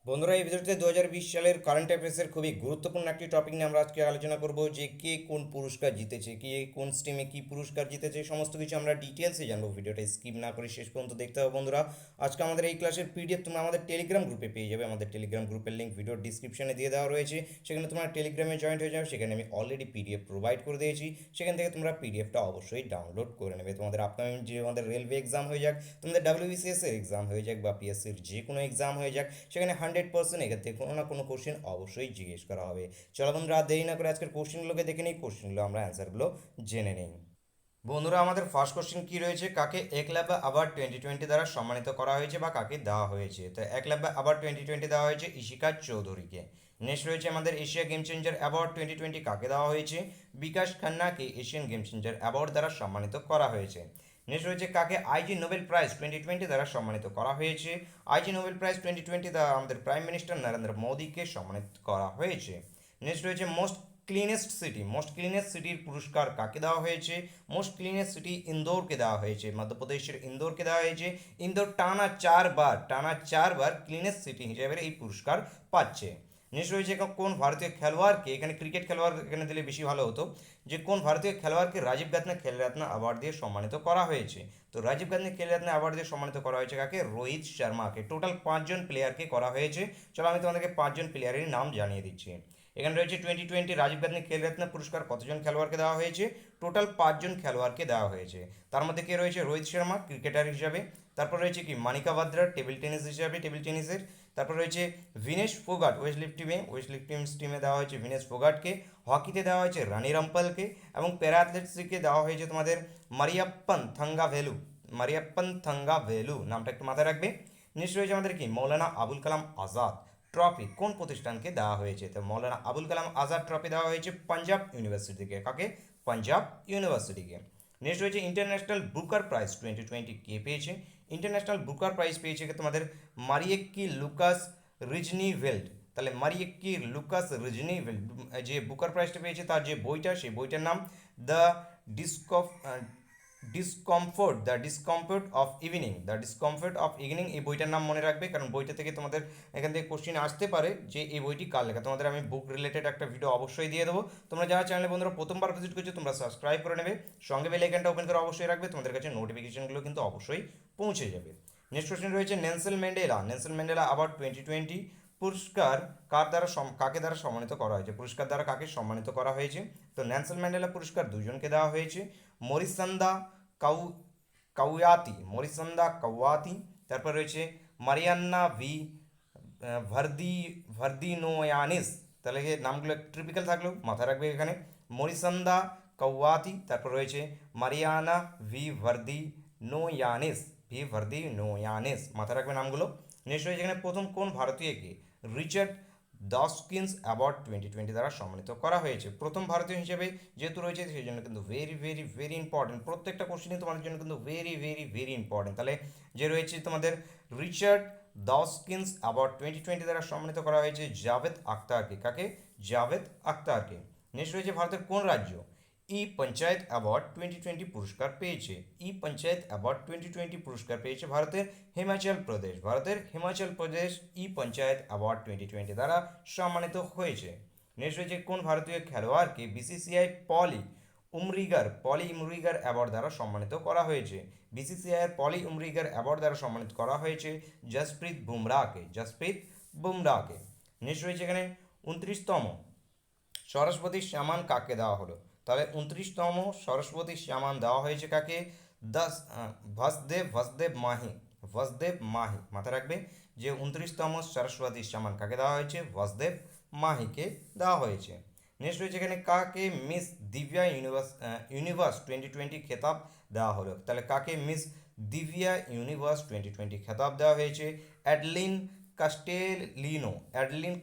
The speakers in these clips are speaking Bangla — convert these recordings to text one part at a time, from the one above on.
বন্ধুরা, এই ভিডিওতে 2020 সালের কারেন্ট অ্যাফেয়ার্সের খুবই গুরুত্বপূর্ণ একটি টপিক নিয়ে আমরা আজকে আলোচনা করব যে কে কোন পুরস্কার জিতেছে, কে কোন স্ট্রিমে কি পুরস্কার জিতেছে, সমস্ত কিছু আমরা ডিটেলসে জানবো। ভিডিওটা স্কিপ না করে শেষ পর্যন্ত দেখতে হবে বন্ধুরা। আজকে আমাদের এই ক্লাসের পিডিএফ তোমরা আমাদের টেলিগ্রাম গ্রুপে পেয়ে যাবে। আমাদের টেলিগ্রাম গ্রুপের লিঙ্ক ভিডিওর ডিসক্রিপশনে দিয়ে দেওয়া রয়েছে, সেখানে তোমরা টেলিগ্রামে জয়েন্ট হয়ে যাও। সেখানে আমি অলরেডি পিডিএফ প্রোভাইড করে দিয়েছি, সেখান থেকে তোমরা পিডিএফটা অবশ্যই ডাউনলোড করে নেবে। তোমাদের আপকামিং যে আমাদের রেলওয়ে এক্সাম হয়ে যাক, তোমাদের ডাব্লিউবিসিএস এর এক্সাম হয়ে যাক বা পিএসসির যে কোনো এক্সাম হয়ে যাক, সেখানে 100% এখান থেকে কোনো না কোনো কোশ্চেন অবশ্যই জিজ্ঞেস করা হবে। চলো বন্ধুরা, দেরি না করে আজকের কোশ্চেনগুলোকে দেখে নিই, কোশ্চেনগুলো আমরা অ্যান্সারগুলো জেনে নিই। বন্ধুরা, আমাদের ফার্স্ট কোশ্চেন কি রয়েছে, কাকে একলব্য অ্যাওয়ার্ড 2020 দ্বারা সম্মানিত করা হয়েছে বা কাকে দেওয়া হয়েছে? তো একলব্য অ্যাওয়ার্ড 2020 দেওয়া হয়েছে ইশিকা চৌধুরীকে। নেক্সট রয়েছে আমাদের এশিয়া গেম চেঞ্জার অ্যাওয়ার্ড 2020 কাকে দেওয়া হয়েছে? বিকাশ খান্নাকে এশিয়ান গেম চেঞ্জার অ্যাওয়ার্ড দ্বারা সম্মানিত করা হয়েছে। নেক্সট রয়েছে কাকে আইজি নোবেল প্রাইজ 2020 দ্বারা সম্মানিত করা হয়েছে? আইজি নোবেল প্রাইজ 2020 দ্বারা আমাদের প্রাইম মিনিস্টার নরেন্দ্র মোদীকে সম্মানিত করা হয়েছে। নেক্সট রয়েছে মোস্ট ক্লিনেস্ট সিটির পুরস্কার কাকে দেওয়া হয়েছে? মোস্ট ক্লিনেস্ট সিটি ইন্দোরকে দেওয়া হয়েছে, মধ্যপ্রদেশের ইন্দোরকে দেওয়া হয়েছে। ইন্দোর টানা চারবার ক্লিনেস্ট সিটি হিসেবে এই পুরস্কার পাচ্ছে। নেক্সট রয়েছে কোন ভারতীয় খেলোয়াড়কে, এখানে ক্রিকেট খেলোয়াড় এখানে দিলে বেশি ভালো হতো, যে কোন ভারতীয় খেলোয়াড়কে রাজীব গান্ধী খেলরত্ন অ্যাওয়ার্ড দিয়ে সম্মানিত করা হয়েছে? তো রাজীব গান্ধী খেলরত্ন অ্যাওয়ার্ড দিয়ে সম্মানিত করা হয়েছে কাকে? রোহিত শর্মাকে। টোটাল 5জন প্লেয়ারকে করা হয়েছে। চলো আমি তোমাদেরকে 5জন প্লেয়ারের নাম জানিয়ে দিচ্ছি। এখানে রয়েছে 2020 রাজীব গান্ধী খেলরত্ন পুরস্কার কতজন খেলোয়াড়কে দেওয়া হয়েছে? টোটাল 5জন খেলোয়াড়কে দেওয়া হয়েছে। তার মধ্যে কে রয়েছে? রোহিত শর্মা ক্রিকেটার হিসাবে। তারপর রয়েছে কি মানিকা বাত্রা টেবিল টেনিসের। তারপর রয়েছে ভিনেশ ফোগাট ওয়েস্ট লিফটিং টিমে দেওয়া হয়েছে ভিনেশ ফোগাটকে। হকিতে দেওয়া হয়েছে রানি রামপালকে। এবং প্যারা অ্যাথলেটিক্সকে দেওয়া হয়েছে তোমাদের মারিয়াপ্পান থাঙ্গাভেলু, নামটা একটু মাথায় রাখবে। নেক্সট রয়েছে আমাদের কি মৌলানা আবুল কালাম আজাদ ট্রফি কোন প্রতিষ্ঠানকে দেওয়া হয়েছে? তো মৌলানা আবুল কালাম আজাদ ট্রফি দেওয়া হয়েছে পাঞ্জাব ইউনিভার্সিটিকে। কাকে? পাঞ্জাব ইউনিভার্সিটিকে। নেক্সট রয়েছে ইন্টারন্যাশনাল বুকার প্রাইজ 2020 কে পেয়েছে? ইন্টারন্যাশনাল বুকার প্রাইজ পেয়েছে তোমাদের মারিয়েক্কি লুকাস রিজনিভেল্ড। তাহলে মারিয়েক্কি লুকাস রিজনিভেল্ড যে বুকার প্রাইজটা পেয়েছে, তার যে বইটা, সেই বইটার নাম দ্য ডিসকফ দ্য ডিসকমফোর্ট অফ ইভিনিং। এই বইটার নাম মনে রাখবে, কারণ বইটা থেকে তোমাদের এখান থেকে কোশ্চিন আসতে পারে যে এই বইটি কার লেখা। তোমাদের আমি বুক রিলেটেড একটা ভিডিও অবশ্যই দিয়ে দেবো। তোমরা যারা চ্যানেলে বন্ধুরা প্রথমবার ভিজিট করছো, তোমরা সাবস্ক্রাইব করে নেবে, সঙ্গে বেল আইকনটা ওপেন করে অবশ্যই রাখবে, তোমাদের কাছে নোটিফিকেশনগুলো কিন্তু অবশ্যই পৌঁছে যাবে। নেক্সট কোশ্চেন রয়েছে নেলসন ম্যান্ডেলা অ্যাওয়ার্ড 2020 পুরস্কার কাকে দ্বারা সম্মানিত করা হয়েছে? পুরস্কার দ্বারা কাকে সম্মানিত করা হয়েছে? তো নেলসন ম্যান্ডেলা পুরস্কার দুজনকে দেওয়া হয়েছে, মরিসান্দা কাউ মরিসান্দা কাউয়াতি। তারপর রয়েছে মারিয়ান্না ভি ভার্দি ভার্দিনোয়ানিস। তাহলে এই নামগুলো ট্রিপিক্যাল থাকলেও মাথায় রাখবে এখানে। মরিসান্দা কাউয়াতি, তারপর রয়েছে মারিয়ানা ভি ভার্দি নোয়ানিস, মাথায় রাখবে নামগুলো। নেক্সট রয়েছে এখানে প্রথম কোন ভারতীয়কে রিচার্ড দস্কিন্স অ্যাওয়ার্ড 2020 দ্বারা সম্মানিত করা হয়েছে? প্রথম ভারতীয় হিসেবে যেহেতু রয়েছে, সেই জন্য কিন্তু ভেরি ভেরি ভেরি ইম্পর্টেন্ট, প্রত্যেকটা কোশ্চেনই তোমাদের জন্য কিন্তু ভেরি ভেরি ভেরি ইম্পর্টেন্ট। তাহলে যে রয়েছে তোমাদের রিচার্ড দস্কিন্স অ্যাওয়ার্ড 2020 দ্বারা সম্মানিত করা হয়েছে জাভেদ আখতারকে। কাকে? জাভেদ আখতারকে। নেক্সট রয়েছে ভারতের কোন রাজ্য ই পঞ্চায়েত অ্যাওয়ার্ড 2020 পুরস্কার পেয়েছে? ভারতের হিমাচল প্রদেশ ই পঞ্চায়েত অ্যাওয়ার্ড 2020 দ্বারা সম্মানিত হয়েছে। নেক্সট রয়েছে কোন ভারতীয় খেলোয়াড়কে বিসিসিআই পলি উমরিগার অ্যাওয়ার্ড দ্বারা সম্মানিত করা হয়েছে? বিসিসিআই এর পলি উমরিগার অ্যাওয়ার্ড দ্বারা সম্মানিত করা হয়েছে জসপ্রীত বুমরাহকে। নেক্সট রয়েছে এখানে 29তম সরস্বতী সম্মান কাকে দেওয়া হলো? তাহলে 29তম সরস্বতী সম্মান দেওয়া হয়েছে কাকে? দাস ভাসদেব মাহি, মাথায় রাখবে যে 29তম সরস্বতী সম্মান কাকে দেওয়া হয়েছে? ভাসদেব মাহিকে দেওয়া হয়েছে। নেক্সট রয়েছে এখানে কাকে মিস দিব্যা ইউনিভার্স 2020 খেতাব দেওয়া হলো? তাহলে কাকে মিস দিব্যা ইউনিভার্স 2020 খেতাব দেওয়া হয়েছে? অ্যাডলিন অ্যাডলিন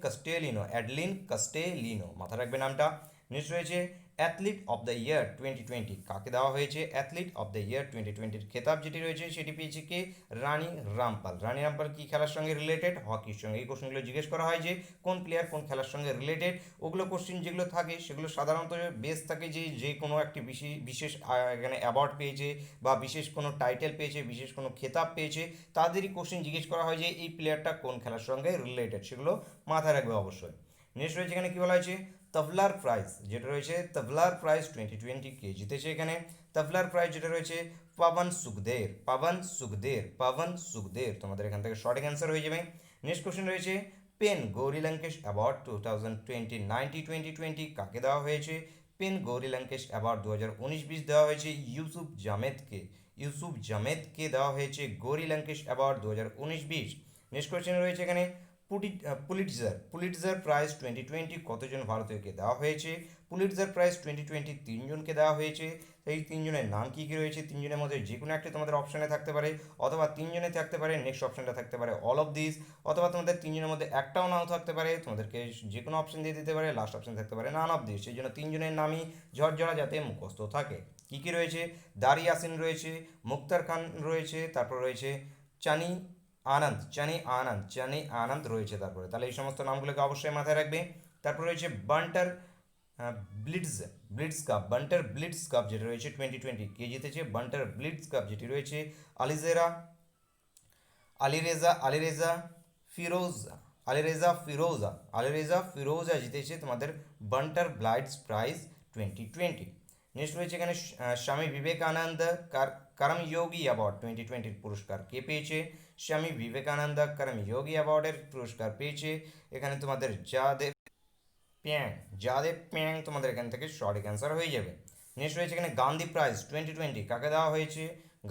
কাস্টেলিনো, মাথায় রাখবে নামটা। নেক্সট রয়েছে অ্যাথলিট অফ দ্য ইয়ার 2020 কাকে দেওয়া হয়েছে? অ্যাথলিট অফ দ্য ইয়ার 2020 খেতাব যেটি রয়েছে সেটি পেয়েছে কে? রানী রামপাল। রানী রামপাল কি খেলার সঙ্গে রিলেটেড? হকির সঙ্গে। এই কোশ্চেনগুলো জিজ্ঞেস করা হয় যে কোন প্লেয়ার কোন খেলার সঙ্গে রিলেটেড। ওগুলো কোশ্চেন যেগুলো থাকে সেগুলো সাধারণত বেস থাকে যে যে কোনো একটি বিশেষ এখানে অ্যাওয়ার্ড পেয়েছে বা বিশেষ কোনো টাইটেল পেয়েছে, বিশেষ কোনো খেতাব পেয়েছে, তাদেরই কোশ্চেন জিজ্ঞেস করা হয় যে এই প্লেয়ারটা কোন খেলার সঙ্গে রিলেটেড, সেগুলো মাথায় রাখবে অবশ্যই। নেক্সট রয়েছে এখানে কি বলা হয়েছে? তবলার প্রাইজ যেটা রয়েছে, তবলার প্রাইজ 2020 কে জিতেছে এখানে? তবলার প্রাইজ যেটা রয়েছে পবন সুখদের, পবন সুখদের, পবন সুখদের, তোমাদের এখান থেকে সঠিক অ্যান্সার হয়ে যাবে। নেক্সট কোশ্চেন রয়েছে পেন গৌরী লঙ্কেশ অ্যাওয়ার্ড 2020 কাকে দেওয়া হয়েছে? পেন গৌরী লঙ্কেশ অ্যাওয়ার্ড 2019-20 দেওয়া হয়েছে ইউসুফ জামেদকে। ইউসুফ জামেদকে দেওয়া হয়েছে Gauri Lankesh award 2019-20। Next question রয়েছে এখানে পুলিটজার, পুলিটজার প্রাইজ 2020 কতজন ভারতীয়কে দেওয়া হয়েছে? পুলিটজার প্রাইজ 2020 তিনজনকে দেওয়া হয়েছে। এই তিনজনের নাম কী কী রয়েছে? তিনজনের মধ্যে যে কোনো একটি তোমাদের অপশানে থাকতে পারে, অথবা তিনজনে থাকতে পারে, নেক্সট অপশানটা থাকতে পারে অল অফ দিস, অথবা তোমাদের তিনজনের মধ্যে একটাও নাও থাকতে পারে, তোমাদেরকে যে কোনো অপশান দিয়ে দিতে পারে, লাস্ট অপশান থাকতে পারে নান অফ দিস। সেই জন্য তিনজনের নামই ঝরঝরা যাতে মুখস্থ থাকে। কী কী রয়েছে? দারি ইয়াসিন রয়েছে, মুক্তার খান রয়েছে, তারপর রয়েছে চানি আনন্দ, চানি আনন্দ রয়েছে তারপরে। তাহলে এই সমস্ত নামগুলোকে অবশ্যই মাথায় রাখবে। তারপর রয়েছে Banter Blitz, Blitz Cup, Banter Blitz Cup যেটা রয়েছে 2020 কে জিতেছে? বান্টার ব্লিটজ কাপ যেটি রয়েছে আলিজেরা আলিরেজা ফিরোজা, আলিরেজা ফিরোজা জিতেছে তোমাদের বান্টার ব্লাইটস প্রাইজ 2020। নেক্সট রয়েছে এখানে স্বামী বিবেকানন্দ কর্মযোগী অ্যাওয়ার্ড 2020 পুরস্কার কে পেয়েছে? স্বামী বিবেকানন্দ কর্মযোগী অ্যাওয়ার্ডের পুরস্কার পেয়েছে এখানে তোমাদের যাদেব প্যাং, তোমাদের এখান থেকে সঠিক অ্যান্সার হয়ে যাবে। নেক্সট রয়েছে এখানে গান্ধী প্রাইজ 2020 কাকে দেওয়া হয়েছে?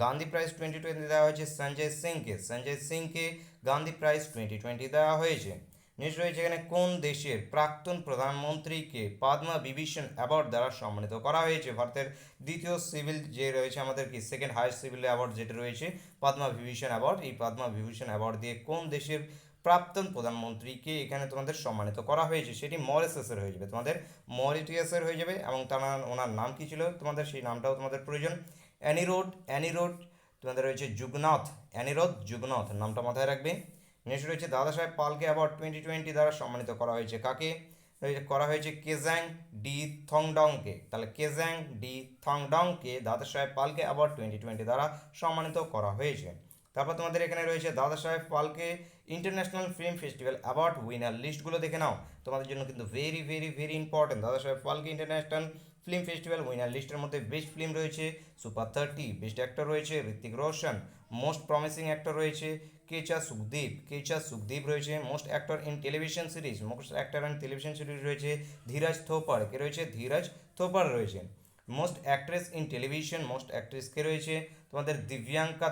গান্ধী প্রাইজ 2020 দেওয়া হয়েছে সঞ্জয় সিংকে গান্ধী প্রাইজ 2020 দেওয়া হয়েছে। নেক্সট রয়েছে এখানে কোন দেশের প্রাক্তন প্রধানমন্ত্রীকে পদ্ম বিভূষণ অ্যাওয়ার্ড দ্বারা সম্মানিত করা হয়েছে? ভারতের দ্বিতীয় সিভিল যে রয়েছে আমাদের কি সেকেন্ড হাইয়েস্ট সিভিল অ্যাওয়ার্ড যেটা রয়েছে পদ্ম বিভূষণ অ্যাওয়ার্ড, এই পদ্ম বিভূষণ অ্যাওয়ার্ড দিয়ে কোন দেশের প্রাক্তন প্রধানমন্ত্রীকে এখানে তোমাদের সম্মানিত করা হয়েছে? সেটি মরিশাসের হয়ে যাবে, তোমাদের মরিটিয়াসের হয়ে যাবে। এবং তার ওনার নাম কি ছিল তোমাদের, সেই নামটাও তোমাদের প্রয়োজন। অ্যানিরোড তোমাদের রয়েছে যুগনাথ, অ্যানিরোধ যুগনাথ, নামটা মাথায় রাখবে। নেক্সট রয়েছে দাদা সাহেব ফালকে অ্যাওয়ার্ড 2020 দ্বারা সম্মানিত করা হয়েছে কাকে? করা হয়েছে কেজাং ডি থংডংকে। তাহলে কেজাং ডি থংডংকে দাদা সাহেব ফালকে অ্যাওয়ার্ড 2020 দ্বারা সম্মানিত করা হয়েছে। তারপর তোমাদের এখানে রয়েছে Dada Saheb Phalke International Film Festival award winner লিস্টগুলো দেখে নাও, তোমাদের জন্য কিন্তু very very very important. Dada Saheb Phalke International Film Festival winner লিস্টের মধ্যে বেস্ট ফিল্ম রয়েছে সুপার 30, বেস্ট অ্যাক্টর রয়েছে Hrithik Roshan, most promising actor রয়েছে কেচা সুখদীপ রয়েছে, most actor in television series, most actor in television series রয়েছে ধীরাজ থোপার, কে রয়েছে? ধীরাজ থোপার রয়েছে। Most actress in television, most actress কে রয়েছে? তোমাদের Divyanka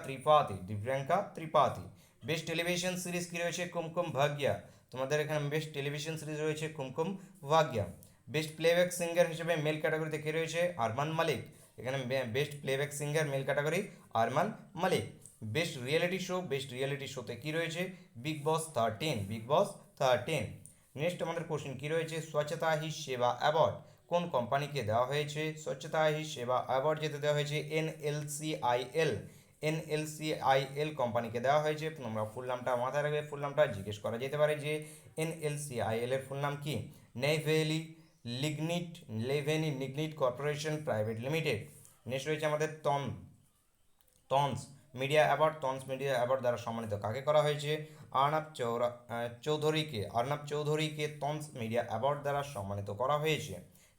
Tripathi. Best television series কি রয়েছে? কুমকুম ভাগ্য, তোমাদের এখানে বেস্ট টেলিভিশন সিরিজ রয়েছে Kumkum Bhagya. Best playback singer হিসেবে মেল ক্যাটাগরিতে কে রয়েছে? আরমান মালিক, এখানে best playback singer male category Armaan Malik. Best reality শোতে কি রয়েছে? Bigg Boss 13। নেক্সট আমাদের কোশ্চেন কি রয়েছে? স্বচ্ছতা হি সেবা অ্যাওয়ার্ড কোন কোম্পানিকে দেওয়া হয়েছে? স্বচ্ছতা হি সেবা অ্যাওয়ার্ড যেতে দেওয়া হয়েছে এনএলসিআইএল কোম্পানিকে দেওয়া হয়েছে। তোমরা ফুল নামটা মাথায় রাখবে, ফুল নামটা জিজ্ঞেস করা যেতে পারে যে এনএলসিআইএল এর ফুল নাম কি? Neyveli Lignite Corporation Private Limited. Next রয়েছে আমাদের তন্স মিডিয়া অ্যাওয়ার্ড দ্বারা সম্মানিত কাকে করা হয়েছে? অর্ণব চৌধুরীকে তন্স মিডিয়া অ্যাওয়ার্ড দ্বারা সম্মানিত করা হয়েছে।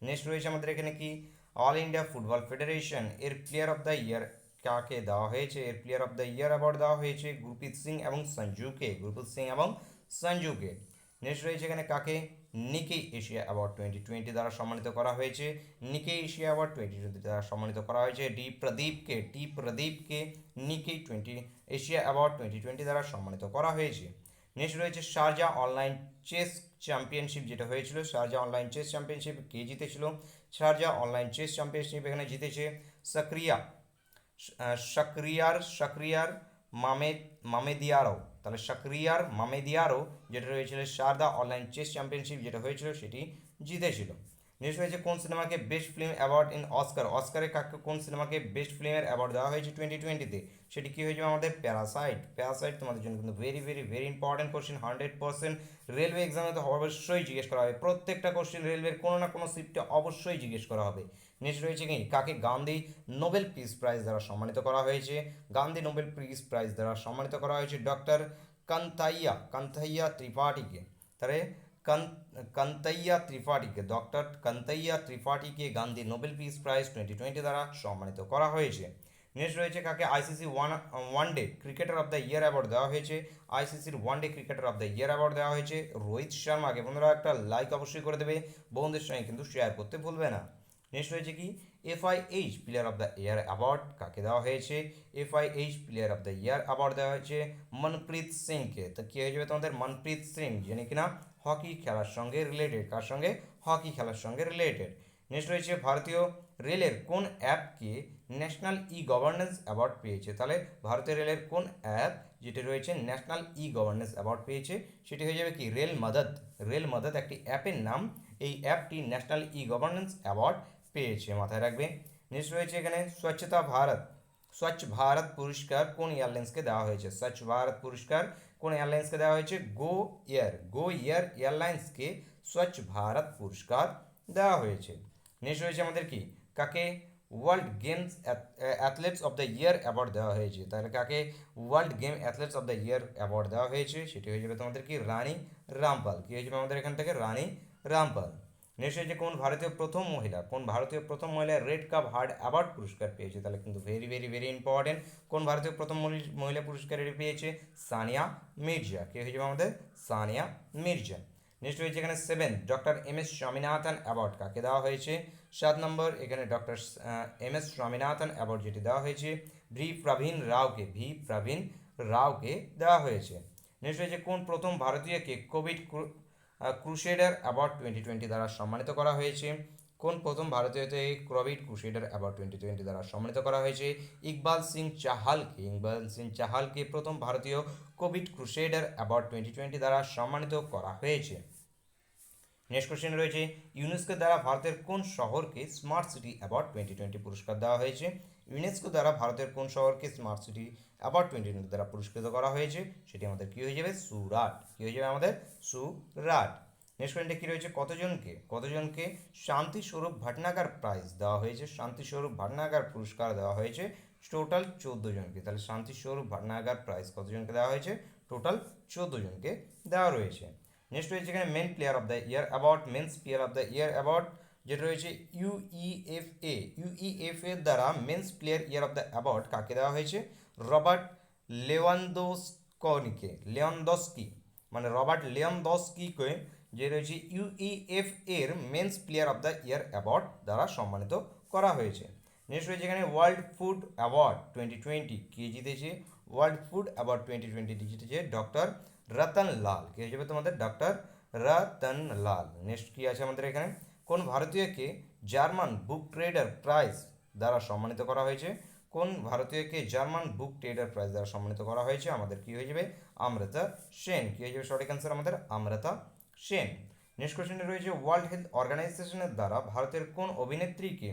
নেক্সট রয়েছে আমাদের এখানে কি অল ইন্ডিয়া ফুটবল ফেডারেশন এর প্লেয়ার অফ দ্য ইয়ার কাকে দেওয়া হয়েছে? এর player of the year award দেওয়া হয়েছে গুরপ্রীত সিং এবং সঞ্জুকে। নেক্সট রয়েছে এখানে কাকে? নিকি এশিয়া অ্যাওয়ার্ড 2020 দ্বারা সম্মানিত করা হয়েছে। নিকি এশিয়া অ্যাওয়ার্ড 2020 দ্বারা সম্মানিত করা হয়েছে টি প্রদীপকে নিকি এশিয়া অ্যাওয়ার্ড 2020 দ্বারা সম্মানিত করা হয়েছে। নেক্সট রয়েছে শারজা অনলাইন চেস চ্যাম্পিয়নশিপ যেটা হয়েছিল, শারজা অনলাইন চেস চ্যাম্পিয়নশিপ কে জিতেছিল? শারজা অনলাইন চেস চ্যাম্পিয়নশিপ এখানে জিতেছে শাকরিয়ার মামেদিয়ারো। তাহলে শাকরিয়ার মামেদিয়ারো যেটা রয়েছিল শারদা অনলাইন চেস চ্যাম্পিয়নশিপ যেটা হয়েছিল সেটি জিতেছিল। নেক্সট রয়েছে কোন সিনেমাকে best film award in Oscar, অস্কারে কাকে কোন সিনেমাকে বেস্ট ফিল্মের অ্যাওয়ার্ড দেওয়া হয়েছে 2020-তে, সেটি কী হয়ে যাবে আমাদের প্যারাসাইট। প্যারাসাইট তোমাদের জন্য কিন্তু very very very important question, 100% railway এক্সামে তো অবশ্যই জিজ্ঞেস করা হবে, প্রত্যেকটা কোশ্চেন রেলওয়ের কোনো না কোনো শিফটে অবশ্যই জিজ্ঞেস করা হবে। নেক্সট রয়েছে কি কাকে গান্ধী নোবেল পিস প্রাইজ দ্বারা সম্মানিত করা হয়েছে, গান্ধী নোবেল পিস প্রাইজ দ্বারা সম্মানিত করা হয়েছে ডক্টর কান্তাইয়া ত্রিপাঠীকে। তাহলে কান্তাইয়া ত্রিপাঠীকে, ডক্টর কান্তাইয়া ত্রিপাঠীকে গান্ধী নোবেল পিস প্রাইজ 2020 দ্বারা সম্মানিত করা হয়েছে। নেক্সট রয়েছে কাকে ICC one day cricketer of the year award দেওয়া হয়েছে, আইসিসির one day cricketer of the year award দেওয়া হয়েছে রোহিত শর্মাকে। বন্ধুরা একটা লাইক অবশ্যই করে দেবে, বন্ধুদের সঙ্গে কিন্তু শেয়ার করতে ভুলবে না। নেক্সট রয়েছে কি FIH player of the year award কাকে দেওয়া হয়েছে, FIH player of the year award দেওয়া হয়েছে মনপ্রীত সিংকে। তো কী হয়ে যাবে তোমাদের মনপ্রীত সিং, যিনি কিনা হকি খেলার সঙ্গে রিলেটেড, কার সঙ্গে হকি খেলার সঙ্গে রিলেটেড। নেক্সট রয়েছে ভারতীয় রেলের কোন অ্যাপকে ন্যাশনাল ই গভর্নেন্স অ্যাওয়ার্ড পেয়েছে, তাহলে ভারতীয় রেলের কোন অ্যাপ যেটি রয়েছে ন্যাশনাল ই গভর্নেন্স অ্যাওয়ার্ড পেয়েছে, সেটি হয়ে যাবে কি রেল মদদ। রেল মদদ একটি অ্যাপের নাম, এই অ্যাপটি ন্যাশনাল ই গভর্নেন্স অ্যাওয়ার্ড পেয়েছে, মাথায় রাখবে। নেক্সট রয়েছে এখানে স্বচ্ছ ভারত পুরস্কার কোন এয়ারলাইন্সকে দেওয়া হয়েছে, স্বচ্ছ ভারত পুরস্কার কোন এয়ারলাইন্সকে দেওয়া হয়েছে, গো এয়ার এয়ারলাইন্সকে স্বচ্ছ ভারত পুরস্কার দেওয়া হয়েছে। নেক্সট রয়েছে আমাদের কি কাকে world games athlete's of the year award দেওয়া হয়েছে, তাহলে কাকে world game athlete's of the year award দেওয়া হয়েছে, সেটি হয়ে যাবে তোমাদের কি রানী রামপাল। কী হয়ে যাবে আমাদের এখান থেকে রানী রামপাল। নেক্সট হয়েছে কোন ভারতীয় প্রথম মহিলা রেড কাপ হার্ট অ্যাওয়ার্ড পুরস্কার পেয়েছে, তাহলে কিন্তু ভেরি ভেরি ভেরি ইম্পর্টেন্ট, কোন ভারতীয় প্রথম মহিলা পুরস্কার এটি পেয়েছে, সানিয়া মির্জা। কে হয়ে যাবে আমাদের সানিয়া মির্জা। নেক্সট রয়েছে এখানে 7 doctor M S Swaminathan award কাকে দেওয়া হয়েছে, 7 নম্বর এখানে doctor M S Swaminathan award যেটি দেওয়া হয়েছে ভি প্রবীণ রাওকে দেওয়া হয়েছে। নেক্সট রয়েছে কোন প্রথম ভারতীয়কে কোভিড ক্রুসেডার অ্যাওয়ার্ড 2020 দ্বারা সম্মানিত করা হয়েছে, কোন প্রথম ভারতীয়তে কোভিড ক্রুসেডার অ্যাওয়ার্ড 2020 দ্বারা সম্মানিত করা হয়েছে, ইকবাল সিং চাহালকে প্রথম ভারতীয় কোভিড ক্রুসেডার অ্যাওয়ার্ড 2020 দ্বারা সম্মানিত করা হয়েছে। নেক্সট কোশ্চেন রয়েছে ইউনেস্কো দ্বারা ভারতের কোন শহরকে স্মার্ট সিটি অ্যাওয়ার্ড 2020 পুরস্কার দেওয়া হয়েছে, ইউনেস্কো দ্বারা ভারতের কোন শহরকে স্মার্ট সিটি অ্যাওয়ার্ড 2020 দ্বারা পুরস্কৃত করা হয়েছে, সেটি আমাদের কী হয়ে যাবে সুরাট। কী হয়ে যাবে আমাদের সুরাট। নেক্সট পয়েন্টে কী রয়েছে কতজনকে শান্তিস্বরূপ ভটনাগর প্রাইজ দেওয়া হয়েছে, শান্তিস্বরূপ ভটনাগর পুরস্কার দেওয়া হয়েছে টোটাল 14 জনকে। তাহলে শান্তিস্বরূপ ভটনাগর প্রাইজ কতজনকে দেওয়া হয়েছে, টোটাল 14 জনকে দেওয়া রয়েছে। নেক্সট রয়েছে এখানে men's player of the year award যেটা রয়েছে ইউইএফএ দ্বারা men's player year of the award কাকে দেওয়া হয়েছে, রবার্ট লেওয়ানদস্কিকে যে রয়েছে ইউইএফ এর men's player of the year award দ্বারা সম্মানিত করা হয়েছে। নেক্সট রয়েছে এখানে ওয়ার্ল্ড ফুড অ্যাওয়ার্ড 2020 কে জিতেছে, ওয়ার্ল্ড ফুড অ্যাওয়ার্ড 2020 জিতেছে ডক্টর রতন লাল। কে হিসেবে তোমাদের ডক্টর রতন লাল। নেক্সট কি আছে আমাদের এখানে কোন ভারতীয়কে জার্মান বুক ট্রেডার প্রাইজ দ্বারা সম্মানিত করা হয়েছে, কোন ভারতীয়কে জার্মান বুক ট্রেডার প্রাইজ দ্বারা সম্মানিত করা হয়েছে, আমাদের কি হয়ে যাবে অমৃতা সেন। কি হয়ে যাবে সঠিক অ্যান্সার আমাদের অমৃতা সেন। নেক্সট কোশ্চেনে রয়েছে ওয়ার্ল্ড হেলথ অর্গানাইজেশনের দ্বারা ভারতের কোন অভিনেত্রীকে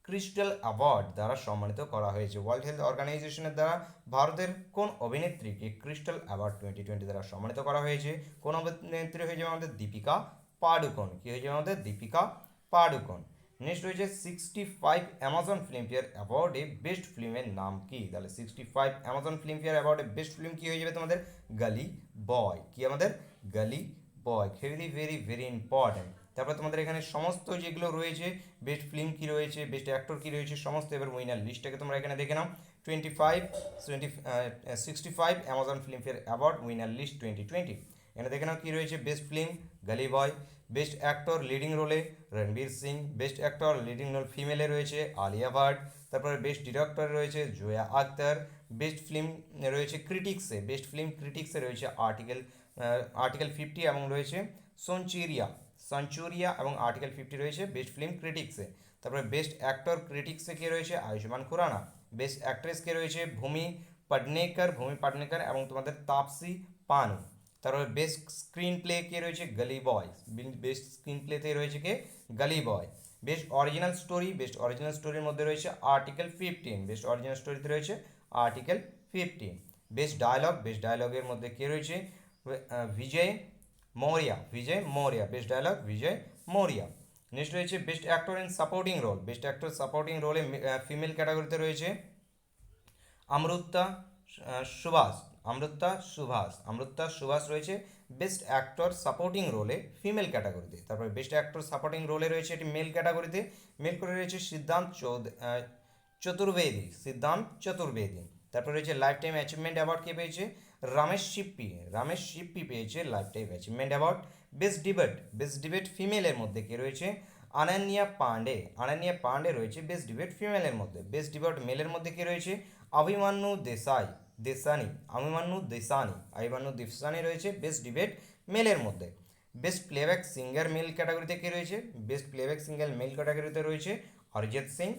ক্রিস্টাল অ্যাওয়ার্ড দ্বারা সম্মানিত করা হয়েছে, ওয়ার্ল্ড হেলথ অর্গানাইজেশনের দ্বারা ভারতের কোন অভিনেত্রীকে ক্রিস্টাল অ্যাওয়ার্ড 2020 দ্বারা সম্মানিত করা হয়েছে, কোন অভিনেত্রী হয়ে যাবে আমাদের দীপিকা পাডুকোন। কি হয়ে যাবে আমাদের দীপিকা পাডুকোন। নেক্সট রয়েছে 65 অ্যামাজন ফিল্মফেয়ার অ্যাওয়ার্ডে বেস্ট ফিল্মের নাম কি, তাহলে 65 অ্যামাজন ফিল্মফেয়ার অ্যাওয়ার্ডে বেস্ট ফিল্ম কি হয়ে যাবে তোমাদের গলি বয়। কি আমাদের গলি বয়, ভেরি ভেরি ভেরি ইম্পর্টেন্ট। তারপর তোমাদের এখানে সমস্ত যেগুলো রয়েছে বেস্ট ফিল্ম কী রয়েছে, বেস্ট অ্যাক্টর কী রয়েছে, সমস্ত এবার উইনার লিস্টটাকে তোমরা এখানে দেখে নাও। 65 Amazon Filmfare award winner list 2020 এখানে দেখে নাও কী রয়েছে, best film Gully boy, best actor leading রোলে Ranveer Singh, best actor leading role ফিমেলে রয়েছে আলিয়া ভাট, তারপরে বেস্ট ডিরেক্টর রয়েছে জোয়া আক্তার, বেস্ট ফিল্ম রয়েছে ক্রিটিক্সে রয়েছে আর্টিকেল 50 এবং রয়েছে সঞ্চুরিয়া এবং আর্টিকেল 50 রয়েছে বেস্ট ফিল্ম ক্রিটিক্সে। তারপরে বেস্ট অ্যাক্টর ক্রিটিক্সে কে রয়েছে আয়ুষ্মান খুরানা, বেস্ট অ্যাক্ট্রেস কে রয়েছে ভূমি পাটনেকর এবং তোমাদের তাপসী পানু। তারপরে বেস্ট স্ক্রিন প্লে কে রয়েছে গলি বয়, বেস্ট স্ক্রিন প্লেতে রয়েছে কে Gully boy. Best original story, best original স্টোরির মধ্যে রয়েছে আর্টিকেল 15, বেস্ট অরিজিনাল স্টোরিতে রয়েছে আর্টিকেল 15। বেস্ট ডায়লগ, বেস্ট ডায়লগের মধ্যে কে রয়েছে Vijay Maurya, Vijay Maurya, best dialogue Vijay Maurya. Next রয়েছে best actor in supporting role, best actor supporting রোলে ফিমেল ক্যাটাগরিতে রয়েছে অমৃতা সুভাষ, অমৃতা সুভাষ রয়েছে বেস্ট অ্যাক্টর সাপোর্টিং রোলে ফিমেল ক্যাটাগরিতে। তারপরে বেস্ট অ্যাক্টর সাপোর্টিং রোলে রয়েছে এটি মেল ক্যাটাগরিতে, মেল করে রয়েছে চতুর্বেদী, সিদ্ধান্ত চতুর্বেদী। তারপরে রয়েছে লাইফ টাইম অ্যাচিভমেন্ট অ্যাওয়ার্ড কে পেয়েছে রমেশ শিপ্পি পেয়েছে lifetime achievement award. Best debut ফিমেলের মধ্যে কে রয়েছে অনন্যা পান্ডে রয়েছে বেস্ট ডিবেট ফিমেলের মধ্যে। বেস্ট ডিবেট মেলের মধ্যে কে রয়েছে অভিমান্যু দেসানি রয়েছে বেস্ট ডিবেট মেলের মধ্যে। বেস্ট প্লেব্যাক সিঙ্গার মেল ক্যাটাগরিতে কে রয়েছে, বেস্ট প্লেব্যাক সিঙ্গার মেল ক্যাটাগরিতে রয়েছে Arijit Singh.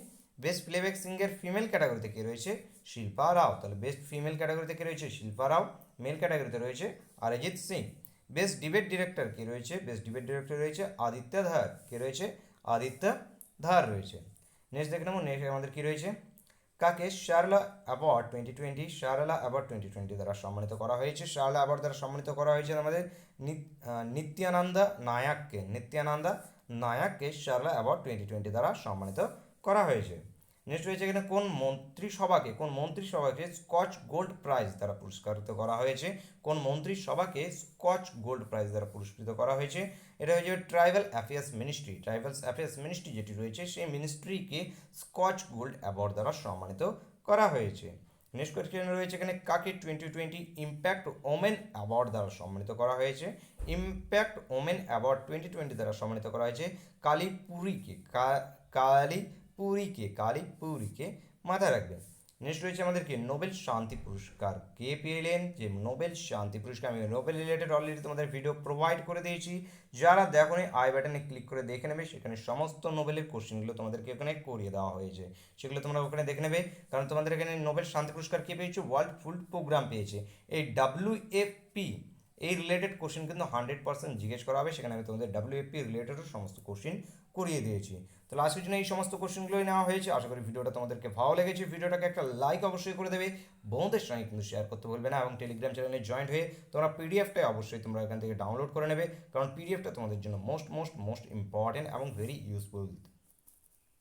Best playback singer female ক্যাটাগরিতে কে রয়েছে শিল্পা রাও, তাহলে বেস্ট ফিমেল ক্যাটাগরিতে কে রয়েছে শিল্পা রাও, মেল ক্যাটাগরিতে রয়েছে Arijit Singh. Best debut director কে রয়েছে, বেস্ট ডিবেট ডিরেক্টর রয়েছে আদিত্য ধার, কে রয়েছে আদিত্য ধার রয়েছে। নেক্সট দেখে নেবো, নেক্সট আমাদের কি রয়েছে কাকে শারলা অ্যাওয়ার্ড 2020, শারলা অ্যাওয়ার্ড 2020 দ্বারা সম্মানিত করা হয়েছে। শারলা অ্যাওয়ার্ড দ্বারা সম্মানিত করা হয়েছে আমাদের নিত্যানন্দা নায়াককে শারলা অ্যাওয়ার্ড 2020 দ্বারা সম্মানিত করা হয়েছে। নেক্সট রয়েছে এখানে কোন মন্ত্রিসভাকে স্কচ গোল্ড প্রাইজ দ্বারা পুরস্কৃত করা হয়েছে, কোন মন্ত্রিসভাকে স্কচ গোল্ড প্রাইজ দ্বারা পুরস্কৃত করা হয়েছে। এটা হয়েছে ট্রাইবাল অ্যাফেয়ার্স মিনিস্ট্রি যেটি রয়েছে সেই মিনিস্ট্রিকে স্কচ গোল্ড অ্যাওয়ার্ড দ্বারা সম্মানিত করা হয়েছে। নেক্সট কোয়েশ্চেন রয়েছে এখানে কাকে 2020 ইম্প্যাক্ট ওমেন অ্যাওয়ার্ড দ্বারা সম্মানিত করা হয়েছে, ইম্প্যাক্ট ওমেন অ্যাওয়ার্ড 2020 দ্বারা সম্মানিত করা হয়েছে কালীপুরীকে মাথায় রাখবেন। নেক্সট রয়েছে আমাদের কি নোবেল শান্তি পুরস্কার কে পেলেন, যে নোবেল শান্তি পুরস্কার আমি নোবেল রিলেটেড অলরেডি তোমাদের ভিডিও প্রোভাইড করে দিয়েছি, যারা দেখোনি আই বাটনে ক্লিক করে দেখে নেবে, সেখানে সমস্ত নোবেলের কোশ্চেনগুলো তোমাদেরকে এখানে করিয়ে দেওয়া হয়েছে, সেগুলো তোমরা ওখানে দেখে নেবে। কারণ তোমাদের এখানে নোবেল শান্তি পুরস্কার কে পেয়েছে, ওয়ার্ল্ড ফুড প্রোগ্রাম পেয়েছে। এই WFP এই রিলেটেড কোশ্চেন কিন্তু 100% জিজ্ঞেস করা হবে, সেখানে আমি তোমাদের WFP রিলেটেডও সমস্ত কোশ্চেন করিয়ে দিয়েছি। তাহলে আজকের জন্য এই সমস্ত কোশ্চেনগুলোই নেওয়া হয়েছে। আশা করি ভিডিওটা তোমাদেরকে ভালো লেগেছে, ভিডিওটাকে একটা লাইক অবশ্যই করে দেবে, বন্ধুদের সঙ্গে কিন্তু শেয়ার করতে ভুলবে না, এবং টেলিগ্রাম চ্যানেলে জয়েন্ট হয়ে তোমরা পিডিএফটা অবশ্যই তোমরা এখান থেকে ডাউনলোড করে নেবে, কারণ পিডিএফটা তোমাদের জন্য মোস্ট ইম্পর্টেন্ট এবং ভেরি ইউজফুল।